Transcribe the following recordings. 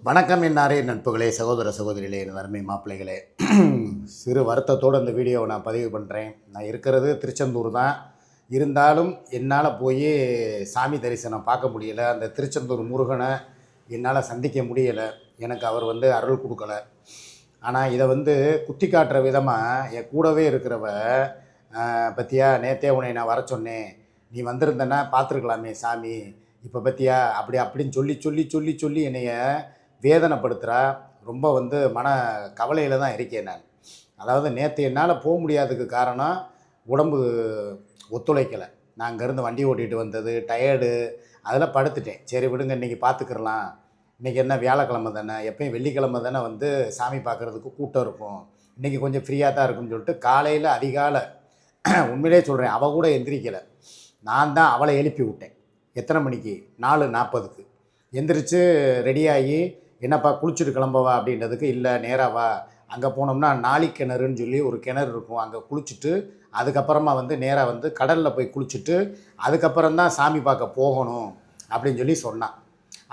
வணக்கம் என்னாரே நட்புகளே, சகோதர சகோதரிகளே, என் அருமை மாப்பிள்ளைகளே. சிறு வருத்தத்தோடு அந்த வீடியோவை நான் பதிவு பண்ணுறேன். நான் இருக்கிறது திருச்செந்தூர் தான். இருந்தாலும் என்னால் போய் சாமி தரிசனம் பார்க்க முடியலை. அந்த திருச்செந்தூர் முருகனை என்னால் சந்திக்க முடியலை. எனக்கு அவர் அருள் கொடுக்கல. ஆனால் இதை குத்தி காட்டுற விதமாக என் கூடவே இருக்கிறவ, பத்தியா நேற்றே உன்னை நான் வர சொன்னேன், நீ வந்திருந்தேன்னா பார்த்துருக்கலாமே சாமி, இப்போ பத்தியா அப்படின்னு சொல்லி சொல்லி சொல்லி சொல்லி என்னைய வேதனைப்படுத்துகிறா. ரொம்ப மன கவலையில் தான் இருக்கேன் நான். அதாவது நேற்று என்னால் போக முடியாததுக்கு காரணம் உடம்பு ஒத்துழைக்கலை. நான் அங்கேருந்து வண்டி ஓட்டிகிட்டு வந்தது, டயர்டு, அதில் படுத்துட்டேன். சரி விடுங்க, இன்றைக்கி பார்த்துக்கிறலாம், இன்றைக்கி என்ன வியாழக்கிழமை தானே, எப்பயும் வெள்ளிக்கிழமை தானே சாமி பார்க்குறதுக்கு கூட்டம் இருக்கும், இன்றைக்கி கொஞ்சம் ஃப்ரீயாக தான் இருக்குன்னு சொல்லிட்டு காலையில் அதிகாலை, உண்மையிலே சொல்கிறேன், அவள் கூட எந்திரிக்கலை, நான் தான் அவளை எழுப்பி விட்டேன். எத்தனை மணிக்கு? 4:40க்கு எந்திரிச்சு ரெடியாகி, என்னப்பா குளிச்சுட்டு கிளம்பவா அப்படின்றதுக்கு, இல்லை நேராவா, அங்கே போனோம்னா நாளிக்கிணறுன்னு சொல்லி ஒரு கிணறு இருக்கும், அங்கே குளிச்சுட்டு அதுக்கப்புறமா நேராக கடலில் போய் குளிச்சுட்டு அதுக்கப்புறம் தான் சாமி பார்க்க போகணும் அப்படின்னு சொல்லி சொன்னான்.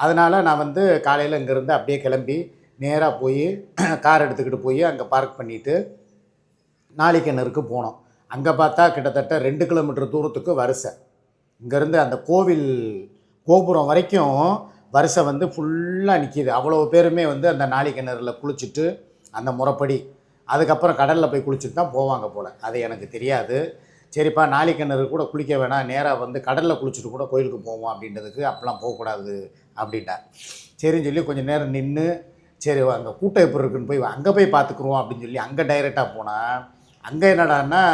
அதனால் நான் காலையில் இங்கேருந்து அப்படியே கிளம்பி நேராக போய் கார் எடுத்துக்கிட்டு போய் அங்கே பார்க் பண்ணிவிட்டு நாளிக்கிணறுக்கு போனோம். அங்கே பார்த்தா கிட்டத்தட்ட 2 கிலோமீட்டர் தூரத்துக்கு வரிசை. இங்கேருந்து அந்த கோவில் கோபுரம் வரைக்கும் வரிசை ஃபுல்லாக நிற்கிது. அவ்வளோ பேருமே அந்த நாளிக்கிணறில் குளிச்சுட்டு அந்த முறைப்படி அதுக்கப்புறம் கடலில் போய் குளிச்சுட்டு தான் போவாங்க போல். அது எனக்கு தெரியாது. சரிப்பா, நாளிக்கிணறு கூட குளிக்க வேணாம், நேராக கடலில் குளிச்சுட்டு கூட கோயிலுக்கு போவோம் அப்படின்றதுக்கு, அப்போலாம் போகக்கூடாது அப்படின்ட்டா. சரின்னு சொல்லி கொஞ்சம் நேரம் நின்று, சரி அங்கே கூட்டம் எப்படி இருக்குன்னு போய் அங்கே போய் பார்த்துக்குருவோம் அப்படின்னு சொல்லி அங்கே டைரெக்டாக போனால், அங்கே என்னடான்னா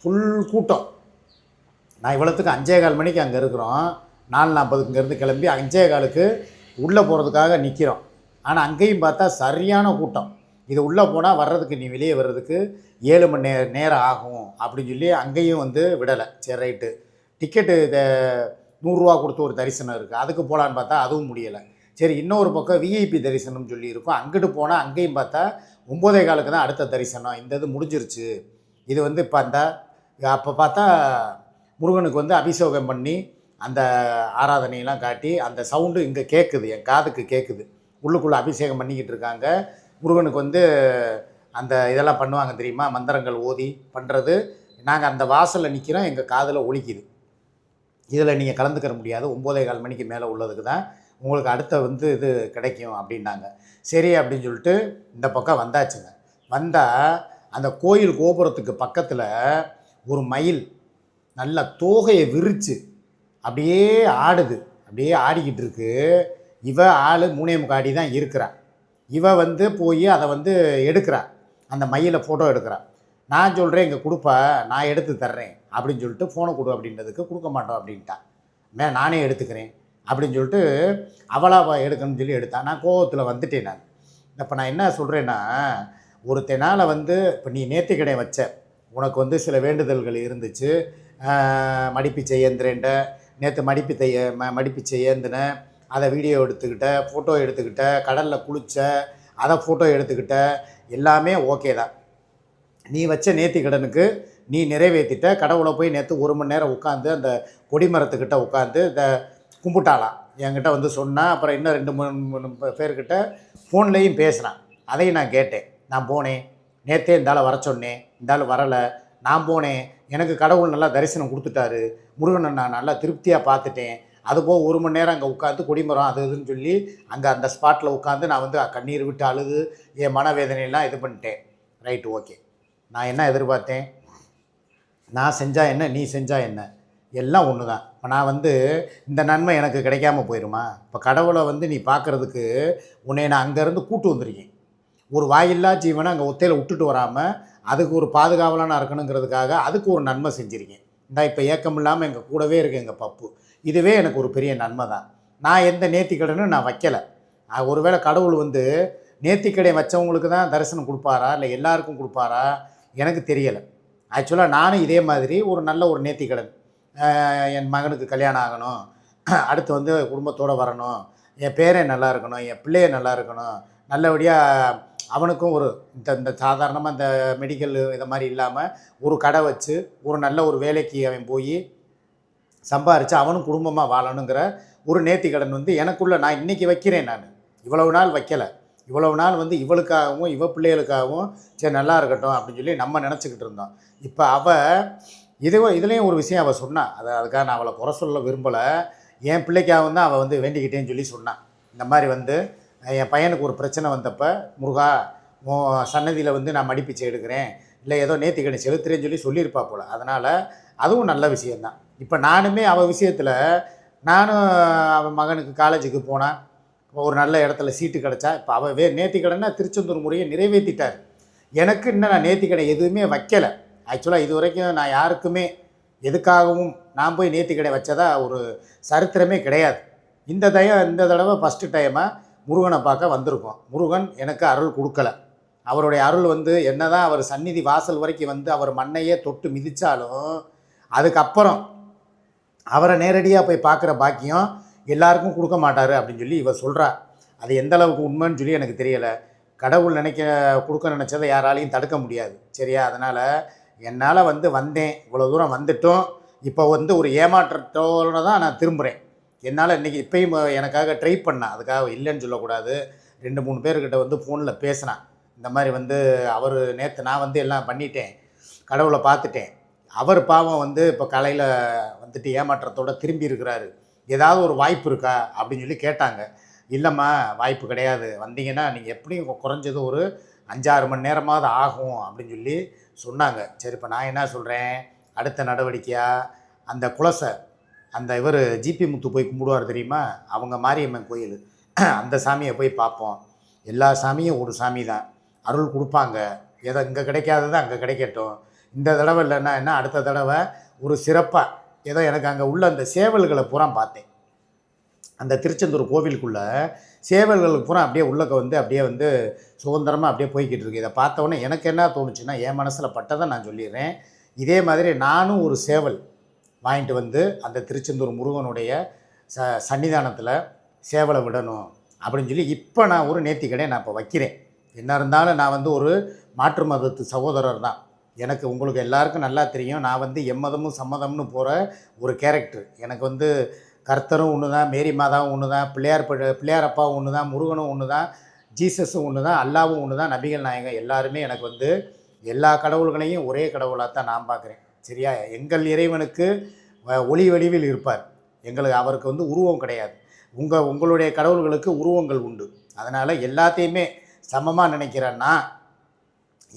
ஃபுல் கூட்டம். நான் இவ்வளோத்துக்கு 5:15 மணிக்கு அங்கே இருக்கிறோம், 4:40க்கு இங்கேருந்து கிளம்பி 5:15க்கு உள்ளே போகிறதுக்காக நிற்கிறோம். ஆனால் அங்கேயும் பார்த்தா சரியான கூட்டம். இது உள்ளே போனால் வர்றதுக்கு, நீ வெளியே வர்றதுக்கு 7 மணி நேரம் ஆகும் அப்படின்னு சொல்லி அங்கேயும் விடலை. சரி ரைட்டு, டிக்கெட்டு இதை 100 ரூபா கொடுத்து ஒரு தரிசனம் இருக்குது, அதுக்கு போகலான்னு பார்த்தா அதுவும் முடியலை. சரி, இன்னொரு பக்கம் விஐபி தரிசனம்னு சொல்லி இருக்கும், அங்கிட்டு போனால் அங்கேயும் பார்த்தா 9:15க்கு தான் அடுத்த தரிசனம். இந்த இது முடிஞ்சிருச்சு. இது இப்போ அந்த அப்போ பார்த்தா முருகனுக்கு அபிஷேகம் பண்ணி அந்த ஆராதனையெல்லாம் காட்டி அந்த சவுண்டு இங்கே கேட்குது, என் காதுக்கு கேட்குது. உள்ளுக்குள்ளே அபிஷேகம் பண்ணிக்கிட்டு இருக்காங்க. முருகனுக்கு அந்த இதெல்லாம் பண்ணுவாங்க தெரியுமா, மந்திரங்கள் ஓதி பண்ணுறது. நாங்கள் அந்த வாசலில் நிற்கிறோம், எங்கள் காதில் ஒலிக்குது. இதில் நீங்கள் கலந்துக்கிற முடியாது, 9:15 மணிக்கு மேலே உள்ளதுக்கு தான் உங்களுக்கு அடுத்த இது கிடைக்கும் அப்படின்னாங்க. சரி அப்படின்னு சொல்லிட்டு இந்த பக்கம் வந்தாச்சுங்க. வந்தால் அந்த கோயில் கோபுரத்துக்கு பக்கத்தில் ஒரு மயில் நல்ல தோகையை விரித்து அப்படியே ஆடுது, அப்படியே ஆடிக்கிட்டு இருக்கு. இவ ஆள் 3.25 அடி தான் இருக்கிறான். இவ போய் அதை எடுக்கிறா, அந்த மயிலை ஃபோட்டோ எடுக்கிறா. நான் சொல்கிறேன், இங்கே கொடுப்பா, நான் எடுத்து தர்றேன் அப்படின்னு சொல்லிட்டு, ஃபோனை கொடு அப்படின்றதுக்கு கொடுக்க மாட்டோம் அப்படின்ட்டான். நானே எடுத்துக்கிறேன் அப்படின்னு சொல்லிட்டு அவளாக எடுக்கணும்னு சொல்லி எடுத்தான். நான் கோவத்தில் வந்துட்டேன். நான் இப்போ நான் என்ன சொல்கிறேன்னா, ஒருத்தனால் இப்போ நீ நேர்த்திக்கடை வச்ச, உனக்கு சில வேண்டுதல்கள் இருந்துச்சு, மடிப்பிச்சை ஏந்துறேன்ட்ட, நேற்று மடிப்பிச்சை ஏந்தினேன், அதை வீடியோ எடுத்துக்கிட்ட, ஃபோட்டோ எடுத்துக்கிட்ட, கடலில் குளித்த அதை ஃபோட்டோ எடுத்துக்கிட்ட, எல்லாமே ஓகே தான். நீ வச்ச நேர்த்திக்கடனுக்கு நீ நிறைவேற்றிட்ட. கடவுளை போய் நேற்று 1 மணி நேரம் உட்காந்து அந்த கொடிமரத்துக்கிட்ட உட்காந்து இந்த கும்பிட்டாலாம். என்கிட்ட சொன்னான். அப்புறம் இன்னும் 2-3 பேர்கிட்ட ஃபோன்லேயும் பேசுகிறான். அதையும் நான் கேட்டேன். நான் போனேன், நேற்றே இந்த வர சொன்னேன், இந்த வரலை, நான் போனேன், எனக்கு கடவுள் நல்லா தரிசனம் கொடுத்துட்டாரு, முருகனை நான் நல்லா திருப்தியாக பார்த்துட்டேன். அதுபோல் 1 மணி நேரம் அங்கே உட்காந்து கொடிமரம் அது இதுன்னு சொல்லி அங்கே அந்த ஸ்பாட்டில் உட்காந்து நான் கண்ணீர் விட்டு அழுது என் மனவேதனையெல்லாம் இது பண்ணிட்டேன். Right, okay. நான் என்ன எதிர்பார்த்தேன்? நான் செஞ்சால் என்ன, நீ செஞ்சால் என்ன, எல்லாம் ஒன்று தான். இப்போ நான் இந்த நன்மை எனக்கு கிடைக்காம போயிடுமா? இப்போ கடவுளை நீ பார்க்குறதுக்கு உன்னை நான் அங்கேருந்து கூட்டு வந்திருக்கேன். ஒரு வாயில்லா ஜீவனை அங்கே ஒத்தையில் விட்டுட்டு வராமல் அதுக்கு ஒரு பாதுகாவலாக இருக்கணுங்கிறதுக்காக அதுக்கு ஒரு நன்மை செஞ்சுருக்கேன். இப்போ ஏக்கம் இல்லாமல் எங்கள் கூடவே இருக்குது எங்கள் பப்பு. இதுவே எனக்கு ஒரு பெரிய நன்மை தான். நான் எந்த நேர்த்திக்கடனும் நான் வைக்கலை. ஒருவேளை கடவுள் நேர்த்திக்கடை வச்சவங்களுக்கு தான் தரிசனம் கொடுப்பாரா, இல்லை எல்லாருக்கும் கொடுப்பாரா, எனக்கு தெரியலை. ஆக்சுவலாக நானும் இதே மாதிரி ஒரு நல்ல ஒரு நேர்த்திக்கடன், என் மகனுக்கு கல்யாணம் ஆகணும், அடுத்து குடும்பத்தோடு வரணும், என் பேரே நல்லா இருக்கணும், என் பிள்ளைய நல்லா இருக்கணும், நல்லபடியாக அவனுக்கும் ஒரு இந்த சாதாரணமாக இந்த மெடிக்கல் இதை மாதிரி இல்லாமல் ஒரு கடை வச்சு ஒரு நல்ல ஒரு வேலைக்கு அவன் போய் சம்பாரித்து அவனும் குடும்பமாக வாழணுங்கிற ஒரு நேர்த்திக்கடன் எனக்குள்ளே நான் இன்றைக்கி வைக்கிறேன். நான் இவ்வளவு நாள் வைக்கலை. இவ்வளவு நாள் வந்து இவளுக்காகவும் இவ பிள்ளைகளுக்காகவும் சரி நல்லா இருக்கட்டும் அப்படின்னு சொல்லி நம்ம நினச்சிக்கிட்டு இருந்தோம். இப்போ இதுலேயும் ஒரு விஷயம் அவள் சொன்னான். அதுக்காக நான் அவளை குறை சொல்ல விரும்பலை. என் பிள்ளைக்காகவும் தான் அவள் வந்து வேண்டிக்கிட்டேன்னு சொல்லி சொன்னான். இந்த மாதிரி வந்து என் பையனுக்கு ஒரு பிரச்சனை வந்தப்போ, முருகா உன் சன்னதியில் வந்து நான் மடிப்பிச்சை எடுக்கிறேன், இல்லை ஏதோ நேர்த்திக்கடன் செலுத்துறேன்னு சொல்லியிருப்பா போல். அதனால் அதுவும் நல்ல விஷயந்தான். இப்போ நானுமே அவள் விஷயத்தில் நானும் அவன் மகனுக்கு காலேஜுக்கு போனான், ஒரு நல்ல இடத்துல சீட்டு கிடச்சா. இப்போ அவள் நேர்த்திக்கடனை திருச்செந்தூர் முறையை நிறைவேற்றிட்டார். எனக்கு இன்னும் நான் நேர்த்திக்கடன் எதுவுமே வைக்கலை. ஆக்சுவலாக இது வரைக்கும் நான் யாருக்குமே எதுக்காகவும் நான் போய் நேர்த்திக்கடை வச்சதா ஒரு சரித்திரமே கிடையாது. இந்த தடவை ஃபஸ்ட்டு டைமாக முருகனை பார்க்க வந்திருக்கோம். முருகன் எனக்கு அருள் கொடுக்கலை. அவருடைய அருள் வந்து என்ன தான் அவர் சந்நிதி வாசல் வரைக்கும் வந்து அவர் மண்ணையே தொட்டு மிதித்தாலும் அதுக்கப்புறம் அவரை நேரடியாக போய் பார்க்குற பாக்கியம் எல்லாருக்கும் கொடுக்க மாட்டார் அப்படின்னு சொல்லி இவ சொல்கிறா. அது எந்த அளவுக்கு உண்மைன்னு சொல்லி எனக்கு தெரியலை. கடவுள் கொடுக்க நினச்சதை யாராலையும் தடுக்க முடியாது, சரியா? அதனால் என்னால் வந்து வந்தேன், இவ்வளோ தூரம் வந்துட்டோம். இப்போ வந்து ஒரு ஏமாற்றத்தோடு தான் நான் திரும்புகிறேன். என்னால் இன்றைக்கி இப்போயும் எனக்காக ட்ரை பண்ணேன், அதுக்காக இல்லைன்னு சொல்லக்கூடாது. 2-3 பேர்கிட்ட வந்து ஃபோனில் பேசினேன். இந்த மாதிரி வந்து அவர் நேற்று நான் வந்து எல்லாம் பண்ணிட்டேன், கடவுளை பார்த்துட்டேன், அவர் பாவம் வந்து இப்போ காலையில் வந்துட்டு ஏமாற்றத்தோடு திரும்பி இருக்கிறாரு, ஏதாவது ஒரு வாய்ப்பு இருக்கா அப்படின்னு சொல்லி கேட்டாங்க. இல்லைம்மா வாய்ப்பு கிடையாது, வந்தீங்கன்னா நீங்கள் எப்படியும் குறைஞ்சது ஒரு 5-6 மணி நேரமாவது ஆகும் அப்படின்னு சொல்லி சொன்னாங்க. சரி, இப்போ நான் என்ன சொல்கிறேன், அடுத்த நடவடிக்கையாக அந்த குலசை அந்த இவர் ஜிபி முத்து போய் கும்பிடுவார் தெரியுமா, அவங்க மாரியம்மன் கோயில், அந்த சாமியை போய் பார்ப்போம். எல்லா சாமியும் ஒரு சாமி தான், அருள் கொடுப்பாங்க. எதை இங்கே கிடைக்காதது அங்கே கிடைக்கட்டும். இந்த தடவை இல்லைன்னா என்ன, அடுத்த தடவை ஒரு சிறப்பாக ஏதோ எனக்கு அங்கே உள்ள அந்த சேவல்களை பூரா பார்த்தேன். அந்த திருச்செந்தூர் கோவிலுக்குள்ளே சேவல்களுக்கு பூரா அப்படியே உள்ளக்க வந்து அப்படியே வந்து சுதந்திரமாக அப்படியே போய்கிட்டு இருக்கு. இதை பார்த்தவொடனே எனக்கு என்ன தோணுச்சுன்னா, என் மனசில் பட்டதை நான் சொல்லிடுறேன். இதே மாதிரி நானும் ஒரு சேவல் வாங்கிட்டு வந்து அந்த திருச்செந்தூர் முருகனுடைய சன்னிதானத்தில் சேவலை விடணும் அப்படின்னு சொல்லி இப்போ நான் ஒரு நேர்த்திக்கடையை நான் இப்போ வைக்கிறேன். என்ன இருந்தாலும் நான் வந்து ஒரு மாற்று மதத்து சகோதரர் தான். எனக்கு உங்களுக்கு எல்லாருக்கும் நல்லா தெரியும், நான் வந்து எம்மதமும் சம்மதம்னு போகிற ஒரு கேரக்டர். எனக்கு வந்து கர்த்தரும் ஒன்று தான், மேரி மாதாவும் ஒன்று தான், பிள்ளையார் அப்பாவும் ஒன்று தான், முருகனும் ஒன்று தான், ஜீசஸும் ஒன்று தான், அல்லாவும் ஒன்று தான், நபிகள் நாயகம் எல்லாருமே எனக்கு வந்து எல்லா கடவுள்களையும் ஒரே கடவுளாக தான் நான் பார்க்குறேன், சரியா? எங்கள் இறைவனுக்கு ஒளி வடிவில் இருப்பார். அவருக்கு வந்து உருவம் கிடையாது. உங்களுடைய கடவுள்களுக்கு உருவங்கள் உண்டு. அதனால் எல்லாத்தையுமே சமமாக நினைக்கிறேன்னா,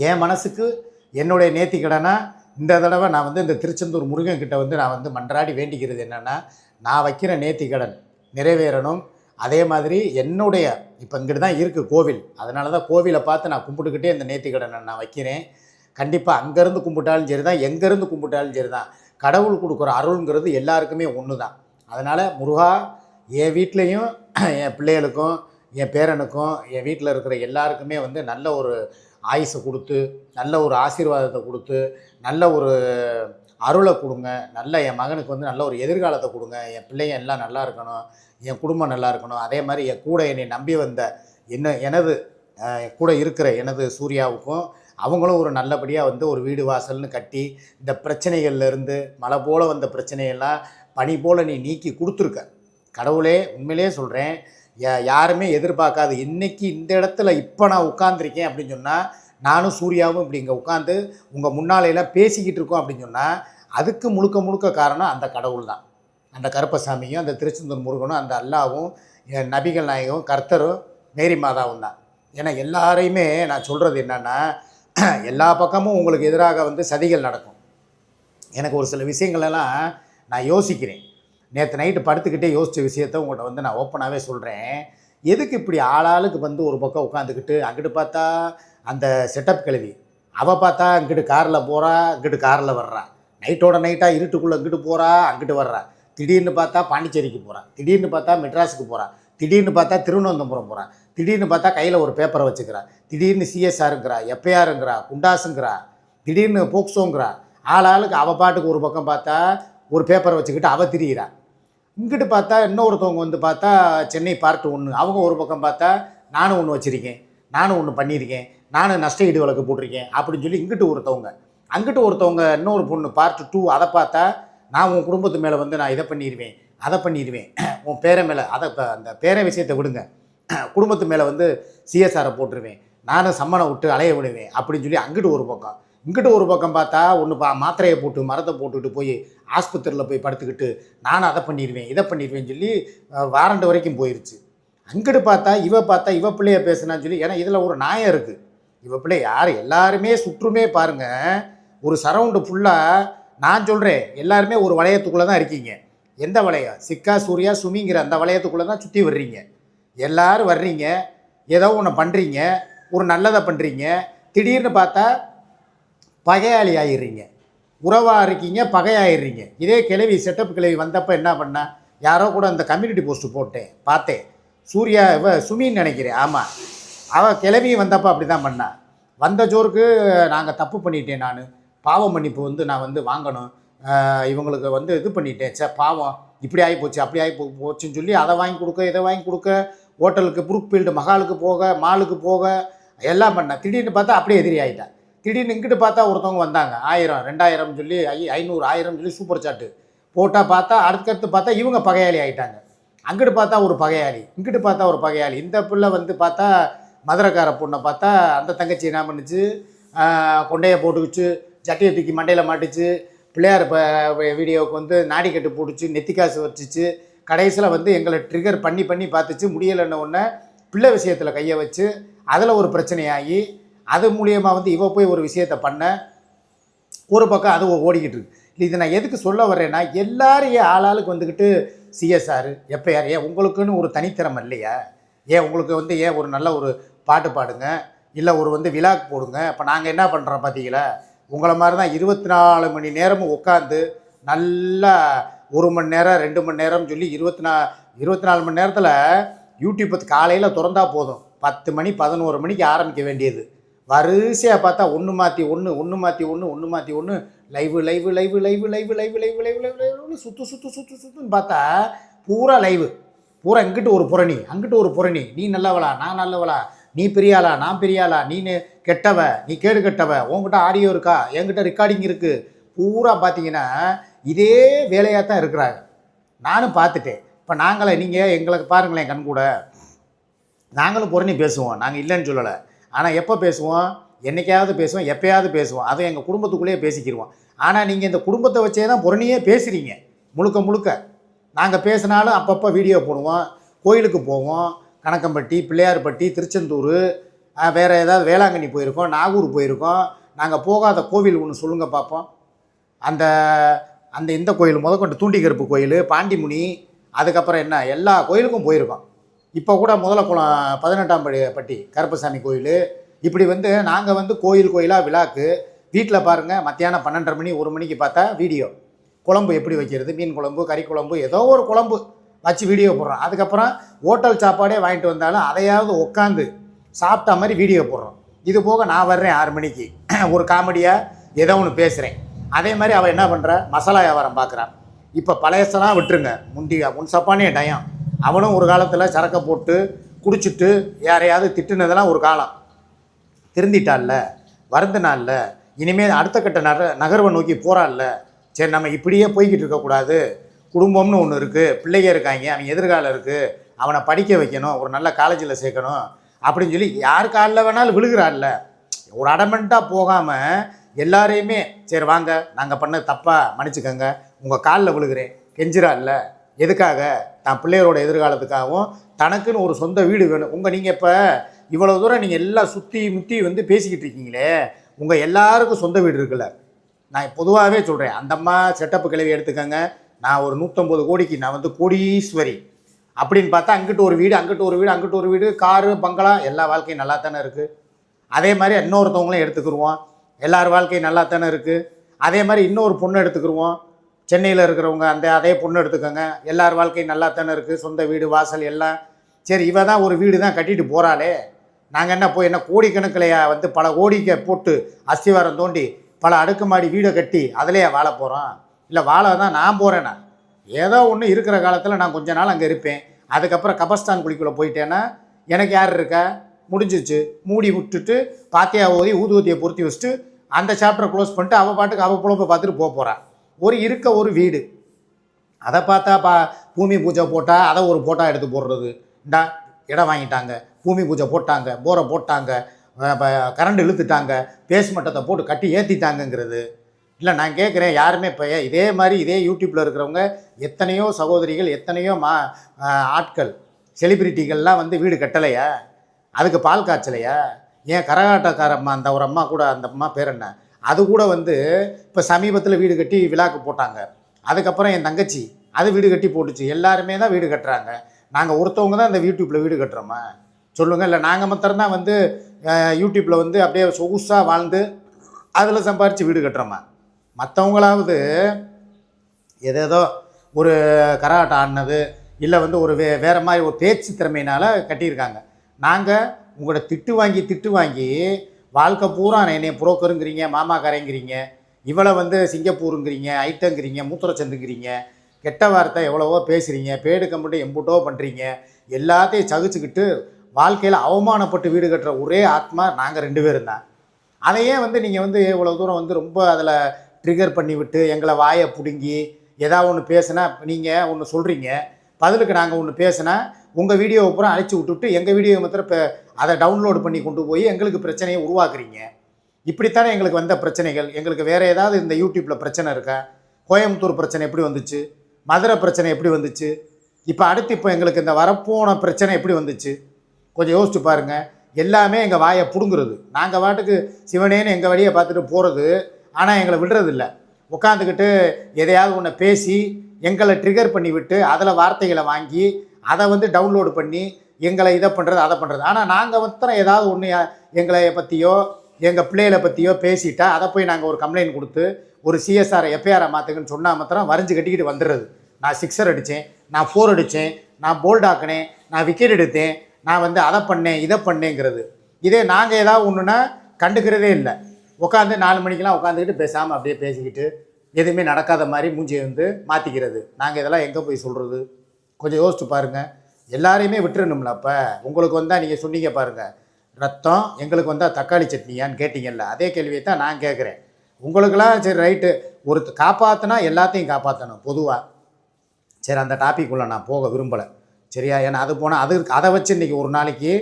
என் மனசுக்கு என்னுடைய நேர்த்திக்கடனா இந்த தடவை நான் வந்து இந்த திருச்செந்தூர் முருகன்கிட்ட வந்து நான் வந்து மன்றாடி வேண்டிக்கிறது என்னென்னா, நான் வைக்கிற நேர்த்திக்கடன் நிறைவேறணும். அதே மாதிரி என்னுடைய இப்போ இங்கிட்டு தான் இருக்குது கோவில், அதனால தான் கோவிலை பார்த்து நான் கும்பிட்டுக்கிட்டே இந்த நேர்த்திக்கடனை நான் வைக்கிறேன். கண்டிப்பாக அங்கேருந்து கும்பிட்டாலும் சரி தான், எங்கேருந்து கும்பிட்டாலும் சரி தான், கடவுள் கொடுக்குற அருள்ங்கிறது எல்லாருக்குமே ஒன்று தான். அதனால் முருகா, என் வீட்லேயும் என் பிள்ளைகளுக்கும் என் பேரனுக்கும் என் வீட்டில் இருக்கிற எல்லாருக்குமே வந்து நல்ல ஒரு ஆயுசை கொடுத்து, நல்ல ஒரு ஆசீர்வாதத்தை கொடுத்து, நல்ல ஒரு அருளை கொடுங்க. நல்ல என் மகனுக்கு வந்து நல்ல ஒரு எதிர்காலத்தை கொடுங்க. என் பிள்ளைங்க எல்லாம் நல்லா இருக்கணும், என் குடும்பம் நல்லா இருக்கணும். அதே மாதிரி என் கூட என்னை நம்பி வந்த எனது கூட இருக்கிற எனது சூர்யாவுக்கும் அவங்களும் ஒரு நல்லபடியாக வந்து ஒரு வீடு வாசல்னு கட்டி, இந்த பிரச்சனைகள்லேருந்து மழை போல் வந்த பிரச்சனையெல்லாம் பனி போல் நீ நீக்கி கொடுத்துருக்க. கடவுளே, உண்மையிலே சொல்கிறேன், யாருமே எதிர்பார்க்காது இன்றைக்கி இந்த இடத்துல இப்போ நான் உட்காந்துருக்கேன் அப்படின்னு சொன்னால், நானும் சூர்யாவும் இப்படி இங்கே உட்காந்து உங்கள் முன்னாலையெல்லாம் பேசிக்கிட்டு இருக்கோம் அப்படின்னு சொன்னால், அதுக்கு முழுக்க காரணம் அந்த கடவுள் தான். அந்த கருப்பசாமியும் அந்த திருச்செந்தூர் முருகனும் அந்த அல்லாவும் நபிகள் நாயகம் கர்த்தரும் மேரி மாதாவும் தான். ஏன்னா எல்லாரையுமே நான் சொல்கிறது என்னென்னா, எல்லா பக்கமும் உங்களுக்கு எதிராக வந்து சதிகள் நடக்கும். எனக்கு ஒரு சில விஷயங்களெல்லாம் நான் யோசிக்கிறேன். நேற்று நைட்டு படுத்துக்கிட்டே யோசித்த விஷயத்த உங்கள்கிட்ட வந்து நான் ஓப்பனாகவே சொல்கிறேன். எதுக்கு இப்படி ஆளாளுக்கு வந்து ஒரு பக்கம் உட்காந்துக்கிட்டு, அங்கிட்டு பார்த்தா அந்த செட்டப் கிழவி, அவள் பார்த்தா இங்கிட்டு காரில் போகிறா, இங்கிட்டு காரில் வர்றா, நைட்டோட நைட்டாக இருட்டுக்குள்ளே இங்கிட்டு போகிறா, அங்கிட்டு வர்றா, திடீர்னு பார்த்தா பாண்டிச்சேரிக்கு போகிறா, திடீர்னு பார்த்தா மெட்ராஸுக்கு போகிறா, திடீர்னு பார்த்தா திருவனந்தபுரம் போகிறா, திடீர்னு பார்த்தா கையில் ஒரு பேப்பரை வச்சுக்கிறா, திடீர்னு சிஎஸ்ஆருங்கிறா, எஃப்ஐஆருங்கிறா, குண்டாஸுங்கிறா, திடீர்னு போக்சோங்கிறா. ஆளாளுக்கு அவள் பாட்டுக்கு ஒரு பக்கம் பார்த்தா ஒரு பேப்பரை வச்சுக்கிட்டு அவள் திரிகிறா. இங்கிட்டு பார்த்தா இன்னொருத்தவங்க வந்து பார்த்தா சென்னை பார்ட் 1, அவங்க ஒரு பக்கம் பார்த்தா நானும் ஒன்று வச்சுருக்கேன், நானும் ஒன்று பண்ணியிருக்கேன், நானும் நஷ்ட ஈடு வழக்கு போட்டிருக்கேன் அப்படின்னு சொல்லி இங்கிட்டு ஒருத்தவங்க, அங்கிட்டு ஒருத்தவங்க இன்னொரு பொண்ணு பார்ட் 2, அதை பார்த்தா நான் உன் குடும்பத்து மேலே வந்து நான் இதை பண்ணிடுவேன், அதை பண்ணிடுவேன், உன் பேரை மேலே அதை அந்த பேரை விஷயத்தை விடுங்க, குடும்பத்து மேலே வந்து சிஎஸ்ஆரை போட்டுருவேன், நானும் சம்மனை விட்டு அலைய விடுவேன் அப்படின்னு சொல்லி அங்கிட்டு ஒரு பக்கம், இங்கிட்டு ஒரு பக்கம் பார்த்தா ஒன்று மாத்திரையை போட்டு மரத்தை போட்டுக்கிட்டு போய் ஆஸ்பத்திரியில் போய் படுத்துக்கிட்டு நானும் அதை பண்ணிடுவேன் இதை பண்ணிடுவேன்னு சொல்லி வாரண்டு வரைக்கும் போயிடுச்சு. அங்கிட்டு பார்த்தா இவ பிள்ளைய பேசுனான்னு சொல்லி, ஏன்னா இதில் ஒரு நியாயம் இருக்குது. இவ பிள்ளை யார் எல்லாருமே சுற்றுமே பாருங்கள், ஒரு சரவுண்டு ஃபுல்லாக நான் சொல்கிறேன் எல்லாருமே ஒரு வளையத்துக்குள்ளே தான் இருக்கீங்க. எந்த வளையம்? சிக்கா சூர்யா சுமிங்கிற அந்த வளையத்துக்குள்ளே தான் சுற்றி வர்றீங்க. எல்லோரும் வர்றீங்க, ஏதோ ஒன்று பண்ணுறீங்க, ஒரு நல்லதை பண்ணுறீங்க, திடீர்னு பார்த்தா பகையாளி ஆகிடுறீங்க. உறவாக இருக்கீங்க, பகையாயிடுறீங்க. இதே கிளவி செட்டப் கிளவி வந்தப்போ என்ன பண்ணேன், யாரோ கூட அந்த கம்யூனிட்டி போஸ்ட்டு போட்டேன் பார்த்தேன், சூர்யா சுமின்னு நினைக்கிறேன், ஆமாம், அவள் கிளவி வந்தப்போ அப்படி தான் பண்ணான். வந்த ஜோருக்கு நாங்கள் தப்பு பண்ணிட்டேன், நான் பாவ மன்னிப்பு வந்து நான் வந்து வாங்கணும், இவங்களுக்கு வந்து இது பண்ணிட்டேன், பாவம் இப்படி ஆகி போச்சு அப்படி ஆகி போச்சுன்னு சொல்லி அதை வாங்கி கொடுக்க இதை வாங்கி கொடுக்க, ஹோட்டலுக்கு புரூக்ஃபீல்டு மஹாலுக்கு போக மாலுக்கு போக எல்லாம் பண்ணேன். திடீர்னு பார்த்தா அப்படியே எதிரி ஆகிட்டேன். திடீர்னு இங்கிட்டு பார்த்தா ஒருத்தவங்க வந்தாங்க, 1000 2000 சொல்லி 500 1000 சொல்லி சூப்பர் சாட்டு போட்டால் பார்த்தா அடுத்தடுத்து பார்த்தா இவங்க பகையாளி ஆகிட்டாங்க. அங்கிட்டு பார்த்தா ஒரு பகையாளி, இங்கிட்டு பார்த்தா ஒரு பகையாளி. இந்த பிள்ளை வந்து பார்த்தா மதுரைக்கார பொண்ணை பார்த்தா அந்த தங்கச்சி என்ன பண்ணுச்சு, கொண்டையை போட்டுக்கிச்சு, சட்டியை தூக்கி மண்டையில் மாட்டுச்சு, பிள்ளையார் வீடியோவுக்கு வந்து நாடி கட்டு போட்டுச்சு, நெத்திக்காசு வச்சுச்சு, கடைசியில் வந்து எங்களை ட்ரிகர் பண்ணி பண்ணி பார்த்துச்சு. முடியலைன்னு ஒன்று பிள்ளை விஷயத்தில் கையை வச்சு அதில் ஒரு பிரச்சனையாகி அது மூலியமாக வந்து இவ போய் ஒரு விஷயத்தை பண்ண, ஒரு பக்கம் அது ஓடிக்கிட்டு இருக்கு. இது நான் எதுக்கு சொல்ல வர்றேன்னா, எல்லாரும் ஆளாளுக்கு வந்துக்கிட்டு சிஎஸ்ஆர் எப்பயார், ஏன் உங்களுக்குன்னு ஒரு தனித்திறமை இல்லையா? ஏன் உங்களுக்கு வந்து ஏன் ஒரு நல்ல ஒரு பாட்டு பாடுங்க, இல்லை ஒரு வந்து விழாக்கு போடுங்க. இப்போ நாங்கள் என்ன பண்ணுறோம் பார்த்தீங்களா, உங்களை மாதிரி தான் 24 மணி நேரமும் உட்காந்து நல்லா 1 மணி நேரம் 2 மணி நேரம் சொல்லி 24 மணி நேரத்தில் யூடியூப் காலையில் திறந்தா போதும், 10 மணி 11 மணிக்கு ஆரம்பிக்க வேண்டியது, வரிசையாக பார்த்தா ஒன்று மாற்றி ஒன்று லைவு சுற்றுன்னு பார்த்தா பூரா லைவு, பூரா இங்கிட்டு ஒரு புரணி அங்கிட்டு ஒரு புரணி, நீ நல்லவளா நான் நல்லவளா, நீ பெரியாளா நான் பெரியாளா, நீ கெட்டவ நீ கேடு கெட்டவ, உங்ககிட்ட ஆடியோ இருக்கா என்கிட்ட ரெக்கார்டிங் இருக்குது, பூரா பார்த்தீங்கன்னா இதே வேலையாக தான் இருக்கிறாங்க. நானும் பார்த்துட்டேன். இப்போ நாங்களே நீங்கள் எங்களுக்கு பாருங்களேன் கண் கூட, நாங்களும் புரணி பேசுவோம், நாங்கள் இல்லைன்னு சொல்லலை. ஆனால் எப்போ பேசுவோம், என்றைக்காவது பேசுவோம், எப்போயாவது பேசுவோம், அதுவும் எங்கள் குடும்பத்துக்குள்ளேயே பேசிக்கிடுவோம். ஆனால் நீங்கள் இந்த குடும்பத்தை வச்சே தான் புரணியே பேசுகிறீங்க முழுக்க முழுக்க. நாங்கள் பேசினாலும் அப்பப்போ வீடியோ போடுவோம், கோயிலுக்கு போவோம், கணக்கம்பட்டி பிள்ளையார்பட்டி திருச்செந்தூர், வேறு ஏதாவது வேளாங்கண்ணி போயிருக்கோம், நாகூர் போயிருக்கோம். நாங்கள் போகாத கோவில் ஒன்று சொல்லுங்கள் பார்ப்போம். அந்த அந்த இந்த கோயில் முதற்கொண்டு தூண்டிகருப்பு கோயில், பாண்டிமுனி, அதுக்கப்புறம் என்ன எல்லா கோயிலுக்கும் போயிருக்கோம். இப்போ கூட முதலக்குளம் 18ஆம் பட்டி கருப்பசாமி கோயில், இப்படி வந்து நாங்கள் வந்து கோயிலாக விழாக்கு வீட்டில் பாருங்கள், மத்தியானம் 12:30 மணி 1 மணிக்கு பார்த்தா வீடியோ, குழம்பு எப்படி வைக்கிறது, மீன் குழம்பு கறி குழம்பு ஏதோ ஒரு குழம்பு வச்சு வீடியோ போடுறோம். அதுக்கப்புறம் ஹோட்டல் சாப்பாடே வாங்கிட்டு வந்தாலும் அதையாவது உட்காந்து சாப்பிட்டா மாதிரி வீடியோ போடுறோம். இது போக நான் வர்றேன் 6 மணிக்கு ஒரு காமெடியாக ஏதோ ஒன்று பேசுகிறேன். அதே மாதிரி அவள் என்ன பண்ணுறா, மசாலா வியாபாரம் பார்க்குறான். இப்போ பழையசெல்லாம் விட்டுருங்க, முன்சப்பானே டயம். அவனும் ஒரு காலத்தில் சரக்கை போட்டு குடிச்சிட்டு யாரையாவது திட்டுனதெல்லாம் ஒரு காலம், திருந்திட்டான்ல, வருந்தினான்ல, இனிமேல் அடுத்த கட்ட நகர்வை நோக்கி போகிறான்ல. சரி நம்ம இப்படியே போய்கிட்டு இருக்கக்கூடாது, குடும்பம்னு ஒன்று இருக்குது, பிள்ளைங்க இருக்காங்க, அவன் எதிர்காலம் இருக்குது, அவனை படிக்க வைக்கணும், ஒரு நல்ல காலேஜில் சேர்க்கணும் அப்படின்னு சொல்லி யார் காலில் வேணாலும் விழுகிறான்ல. ஒரு அடமெண்ட்டாக போகாமல் எல்லாரையுமே சரி வாங்க நாங்கள் பண்ண தப்பாக மன்னிச்சுக்கோங்க, உங்கள் காலில் விழுகிறேன் கெஞ்சிரான்ல. எதுக்காக? தான் பிள்ளையரோட எதிர்காலத்துக்காகவும் தனக்குன்னு ஒரு சொந்த வீடு வேணும். நீங்கள் இப்போ இவ்வளோ தூரம் நீங்கள் எல்லாம் சுற்றி முற்றி வந்து பேசிக்கிட்டு இருக்கீங்களே, உங்கள் எல்லாருக்கும் சொந்த வீடு இருக்குல்ல. நான் பொதுவாகவே சொல்கிறேன், அந்த அம்மா செட்டப்பு கிளவி எடுத்துக்கோங்க, நான் ஒரு 150 கோடிக்கு நான் வந்து கோடீஸ்வரி அப்படின்னு பார்த்தா அங்கிட்டு ஒரு வீடு அங்கிட்டு ஒரு வீடு அங்கிட்டு ஒரு வீடு, காரு பங்களா, எல்லா வாழ்க்கையும் நல்லா தானே இருக்குது. அதே மாதிரி இன்னொருத்தவங்களையும் எடுத்துக்கிடுவோம், எல்லார் வாழ்க்கையும் நல்லா தானே இருக்குது. அதே மாதிரி இன்னொரு பொண்ணு எடுத்துக்கிடுவோம், சென்னையில் இருக்கிறவங்க அதே பொண்ணு எடுத்துக்கோங்க, எல்லார் வாழ்க்கையும் நல்லா தானே இருக்குது, சொந்த வீடு வாசல் எல்லாம். சரி இவ தான் ஒரு வீடு தான் கட்டிட்டு போகிறாளே, நாங்கள் என்ன போய் என்ன கோடிக்கணக்கிலையா வந்து பல கோடிக்கை போட்டு அஸ்திவாரம் தோண்டி பல அடுக்குமாடி வீடை கட்டி அதிலேயே வாழ போகிறோம்? இல்லை வாழ தான் நான் போகிறேன்னா, ஏதோ ஒன்று இருக்கிற காலத்தில் நான் கொஞ்ச நாள் அங்கே இருப்பேன், அதுக்கப்புறம் கபஸ்தான் குழிக்குள்ளே போயிட்டேன்னா எனக்கு யார் இருக்கா, முடிஞ்சிச்சு, மூடி விட்டுட்டு பாத்தியா ஓதி ஊதுவத்தியை பொருத்தி வச்சுட்டு அந்த சாப்டரை க்ளோஸ் பண்ணிட்டு அவள் பாட்டுக்கு அவள் புலம்பை பார்த்துட்டு போகிறான். ஒரு வீடு அதை பார்த்தா பூமி பூஜை போட்டால் அதை ஒரு ஃபோட்டோ எடுத்து போடுறது. இடம் வாங்கிட்டாங்க, பூமி பூஜை போட்டாங்க, போரை போட்டாங்க, கரண்ட் இழுத்துட்டாங்க, பேஸ்மட்டத்தை போட்டு கட்டி ஏற்றிட்டாங்கங்கிறது இல்லை. நான் கேட்குறேன், யாருமே இப்போ இதே மாதிரி இதே யூடியூப்பில் இருக்கிறவங்க எத்தனையோ சகோதரிகள், எத்தனையோ ஆட்கள், செலிபிரிட்டிகள்லாம் வந்து வீடு கட்டலையா? அதுக்கு பால் காய்ச்சலையா? ஏன் கரகாட்டக்கார அம்மா, அந்த ஒரு அம்மா கூட, அந்த அம்மா பேர் என்ன, அது கூட வந்து இப்போ சமீபத்தில் வீடு கட்டி விழாக்கு போட்டாங்க. அதுக்கப்புறம் என் தங்கச்சி அது வீடு கட்டி போட்டுச்சு. எல்லாருமே தான் வீடு கட்டுறாங்க. நாங்கள் ஒருத்தவங்க தான் இந்த யூடியூப்பில் வீடு கட்டுறோமா சொல்லுங்கள்? இல்லை நாங்கள் மாத்திரம்தான் வந்து யூடியூப்பில் வந்து அப்படியே சொகுசாக வாழ்ந்து அதில் சம்பாரித்து வீடு கட்டுறோமா? மற்றவங்களாவது ஏதேதோ ஒரு கரகாட்டம் ஆடினது இல்லை வந்து ஒரு வேறு மாதிரி ஒரு பேச்சு திறமையினால் கட்டியிருக்காங்க. நாங்கள் உங்களோட திட்டு வாங்கி வாழ்க்கை பூரா என்னை புரோக்கருங்கிறீங்க, மாமாக்காரங்கிறீங்க, இவளை வந்து சிங்கப்பூருங்கிறீங்க, ஐட்டங்கிறீங்க, மூத்திரச்சந்துங்கிறீங்க, கெட்ட வார்த்தை எவ்வளவோ பேசுகிறீங்க, பேடு கம்பிட்டு எம்புட்டோ பண்ணுறீங்க. எல்லாத்தையும் சகிச்சுக்கிட்டு வாழ்க்கையில் அவமானப்பட்டு வீடு கட்டுற ஒரே ஆத்மா நாங்கள் 2 பேரும் தான். அதையே வந்து நீங்கள் வந்து இவ்வளோ தூரம் வந்து ரொம்ப அதில் ட்ரிகர் பண்ணி விட்டு எங்களை வாயை பிடுங்கி ஏதாவது ஒன்று பேசுனா நீங்கள் ஒன்று சொல்கிறீங்க, பதிலுக்கு நாங்கள் ஒன்று பேசுனா உங்கள் வீடியோவை பூரா அழைச்சி விட்டுவிட்டு எங்கள் வீடியோ மாத்திரம் இப்போ அதை டவுன்லோடு பண்ணி கொண்டு போய் எங்களுக்கு பிரச்சனையை உருவாக்குறீங்க. இப்படித்தானே எங்களுக்கு வந்த பிரச்சனைகள். எங்களுக்கு வேறு ஏதாவது இந்த யூடியூப்பில் பிரச்சனை இருக்கா? கோயம்புத்தூர் பிரச்சனை எப்படி வந்துச்சு? மதுரை பிரச்சனை எப்படி வந்துச்சு? இப்போ அடுத்து இப்போ எங்களுக்கு இந்த வரப்போன பிரச்சனை எப்படி வந்துச்சு? கொஞ்சம் யோசிச்சு பாருங்கள். எல்லாமே எங்கள் வாயை பிடுங்குறது. நாங்கள் வாட்டுக்கு சிவனேன்னு எங்கள் வழியை பார்த்துட்டு போகிறது. ஆனால் எங்களை விடுறதில்ல. உட்காந்துக்கிட்டு எதையாவது ஒன்று பேசி எங்களை ட்ரிகர் பண்ணி விட்டு அதில் வார்த்தைகளை வாங்கி அதை வந்து டவுன்லோடு பண்ணி எங்களை இதை பண்ணுறது, அதை பண்ணுறது. ஆனால் நாங்கள் மாத்திரம் ஏதாவது ஒன்று எங்களை பற்றியோ எங்கள் பிள்ளைகளை பற்றியோ பேசிட்டா அதை போய் நாங்கள் ஒரு கம்ப்ளைண்ட் கொடுத்து ஒரு சிஎஸ்ஆரை எஃப்ஐஆரை மாற்றுங்கன்னு சொன்னால் மாத்திரம் வரைஞ்சி கட்டிக்கிட்டு வந்துடுறது. நான் 6 அடித்தேன், நான் 4 அடித்தேன், நான் போல்ட் ஆக்கினேன், நான் விக்கெட் எடுத்தேன், நான் வந்து அதை பண்ணேன், இதை பண்ணேங்கிறது. இதே நாங்கள் ஏதாவது ஒன்றுனா கண்டுக்கிறதே இல்லை. உட்காந்து 4 மணிக்கெலாம் உட்காந்துக்கிட்டு பேசாமல் அப்படியே பேசிக்கிட்டு எதுவுமே நடக்காத மாதிரி மூஞ்சியை வந்து மாற்றிக்கிறது. நாங்கள் இதெல்லாம் எங்கே போய் சொல்கிறது? கொஞ்சம் யோசிச்சு பாருங்கள். எல்லாரையுமே விட்டுறணும்ல. அப்போ உங்களுக்கு வந்தால் நீங்கள் சொன்னீங்க பாருங்கள், ரத்தம், எங்களுக்கு வந்தால் தக்காளி சட்னியான்னு கேட்டிங்கல்ல, அதே கேள்வியை தான் நான் கேட்குறேன். உங்களுக்கெல்லாம் சரி ரைட்டு, ஒரு காப்பாற்றினா எல்லாத்தையும் காப்பாற்றணும் பொதுவாக. சரி, அந்த டாபிக்குள்ளே நான் போக விரும்பலை, சரியா? ஏன்னா அது போனால் அதை வச்சு இன்றைக்கி ஒரு நாளைக்கு